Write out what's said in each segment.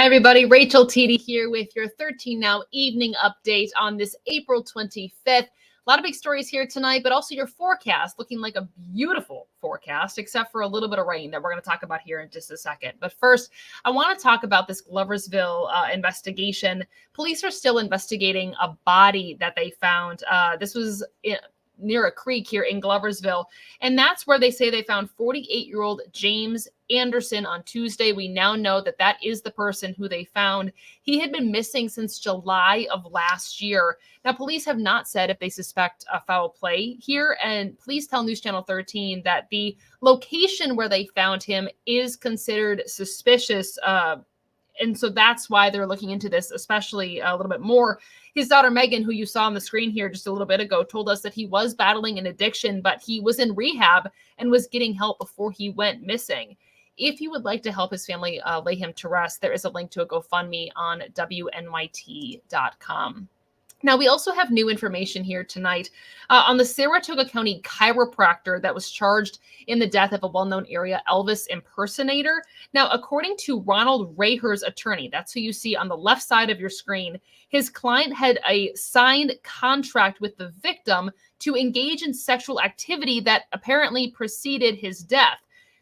Hi, everybody. Rachel Teedy here with your 13 Now evening update on this April 25th. A lot of big stories here tonight, but also your forecast looking like a beautiful forecast, except for a little bit of rain that we're going to talk about here in just a second. But first, I want to talk about this Gloversville investigation. Police are still investigating a body that they found. This was near a creek here in Gloversville. And that's where they say they found 48-year-old James Anderson on Tuesday. We now know that that is the person who they found. He had been missing since July of last year. Now, police have not said if they suspect a foul play here. And please tell News Channel 13 that the location where they found him is considered suspicious. And so that's why they're looking into this, especially a little bit more. His daughter, Megan, who you saw on the screen here just a little bit ago, told us that he was battling an addiction, but he was in rehab and was getting help before he went missing. If you would like to help his family lay him to rest, there is a link to a GoFundMe on WNYT.com. Now, we also have new information here tonight on the Saratoga County chiropractor that was charged in the death of a well-known area Elvis impersonator. Now, according to Ronald Raher's attorney, that's who you see on the left side of your screen, his client had a signed contract with the victim to engage in sexual activity that apparently preceded his death.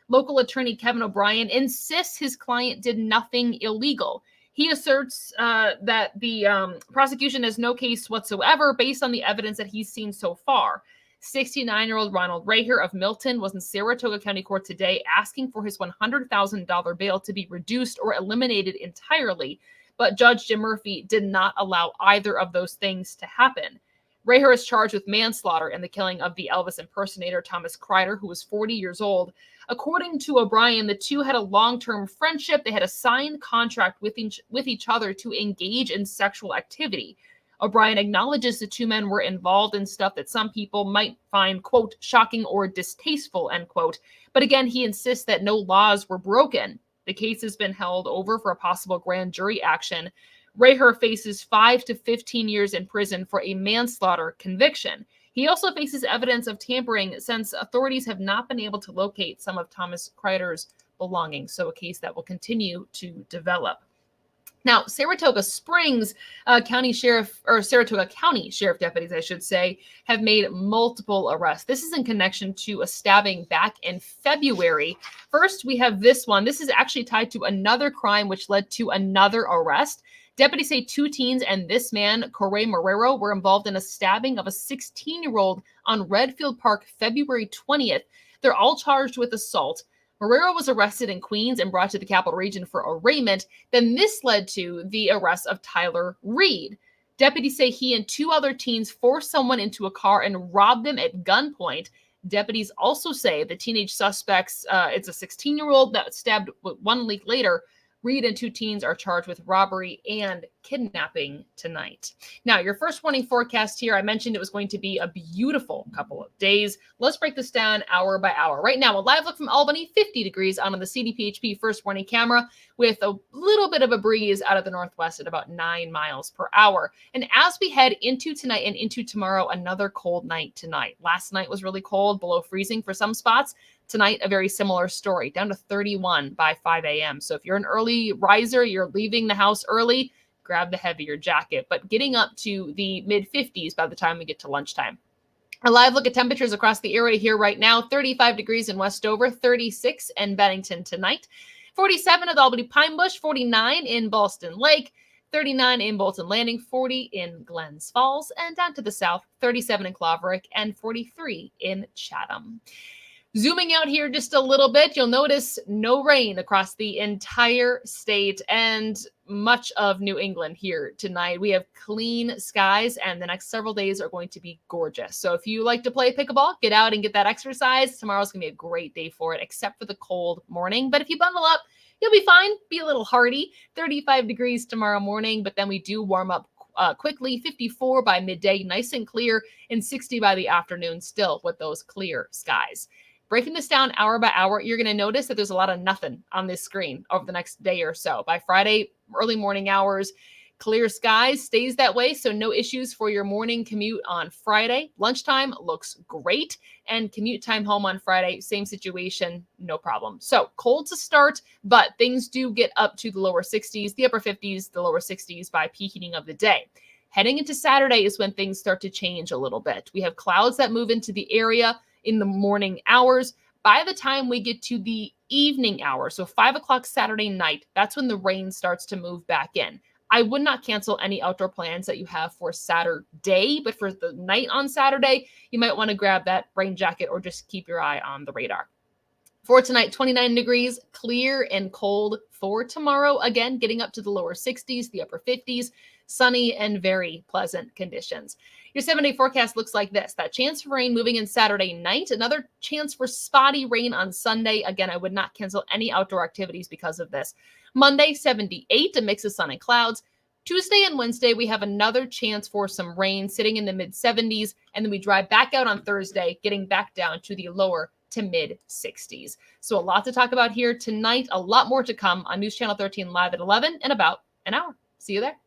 Local attorney Kevin O'Brien insists his client did nothing illegal. He asserts that the prosecution has no case whatsoever based on the evidence that he's seen so far. 69-year-old Ronald Raher of Milton was in Saratoga County Court today asking for his $100,000 bail to be reduced or eliminated entirely, but Judge Jim Murphy did not allow either of those things to happen. Raher is charged with manslaughter in the killing of the Elvis impersonator Thomas Crider, who was 40 years old. According to O'Brien, the two had a long-term friendship. They had a signed contract with each other to engage in sexual activity. O'Brien acknowledges the two men were involved in stuff that some people might find, quote, shocking or distasteful, end quote. But again, he insists that no laws were broken. The case has been held over for a possible grand jury action. Raher faces 5 to 15 years in prison for a manslaughter conviction. He also faces evidence of tampering since authorities have not been able to locate some of Thomas Crider's belongings, so a case that will continue to develop. Now, Saratoga Springs Saratoga County Sheriff Deputies, I should say, have made multiple arrests. This is in connection to a stabbing back in February. First, we have this one. This is actually tied to another crime which led to another arrest. Deputies say two teens and this man, Corey Marrero, were involved in a stabbing of a 16-year-old on Redfield Park February 20th. They're all charged with assault. Marrero was arrested in Queens and brought to the Capital Region for arraignment. Then this led to the arrest of Tyler Reed. Deputies say he and two other teens forced someone into a car and robbed them at gunpoint. Deputies also say the teenage suspects, it's a 16-year-old that stabbed 1 week later. Reed and two teens are charged with robbery and kidnapping tonight. Now, your first warning forecast here, I mentioned it was going to be a beautiful couple of days. Let's break this down hour by hour. Right now, a live look from Albany, 50 degrees on the CDPHP first warning camera with a little bit of a breeze out of the northwest at about 9 miles per hour. And as we head into tonight and into tomorrow, another cold night tonight. Last night was really cold, below freezing for some spots. Tonight, a very similar story, down to 31 by 5 a.m. So if you're an early riser, you're leaving the house early, grab the heavier jacket, but getting up to the mid-50s by the time we get to lunchtime. A live look at temperatures across the area here right now, 35 degrees in Westover, 36 in Bennington tonight, 47 at Albany Pine Bush, 49 in Ballston Lake, 39 in Bolton Landing, 40 in Glens Falls, and down to the south, 37 in Claverick, and 43 in Chatham. Zooming out here just a little bit, you'll notice no rain across the entire state and much of New England here tonight. We have clean skies, and the next several days are going to be gorgeous. So if you like to play pickleball, get out and get that exercise. Tomorrow's going to be a great day for it, except for the cold morning. But if you bundle up, you'll be fine. Be a little hardy. 35 degrees tomorrow morning, but then we do warm up quickly. 54 by midday, nice and clear, and 60 by the afternoon still with those clear skies. Breaking this down hour by hour, you're going to notice that there's a lot of nothing on this screen over the next day or so. By Friday, early morning hours, Clear skies, stays that way, so no issues for your morning commute on Friday. Lunchtime looks great, and commute time home on Friday, same situation, no problem. So cold to start, but things do get up to the lower 60s, the upper 50s, the lower 60s by peak heating of the day. Heading into Saturday is when things start to change a little bit. We have clouds that move into the area in the morning hours. By the time we get to the evening hours, so 5 o'clock Saturday night, that's when the rain starts to move back in. I would not cancel any outdoor plans that you have for Saturday, but for the night on Saturday, you might want to grab that rain jacket or just keep your eye on the radar. For tonight, 29 degrees, clear and cold. For tomorrow, again, getting up to the lower 60s, the upper 50s, sunny and very pleasant conditions. Your 7-day forecast looks like this. That chance for rain moving in Saturday night. Another chance for spotty rain on Sunday. Again, I would not cancel any outdoor activities because of this. Monday, 78, a mix of sun and clouds. Tuesday and Wednesday, we have another chance for some rain sitting in the mid 70s. And then we drive back out on Thursday, getting back down to the lower to mid 60s. So a lot to talk about here tonight. A lot more to come on News Channel 13 live at 11 in about an hour. See you there.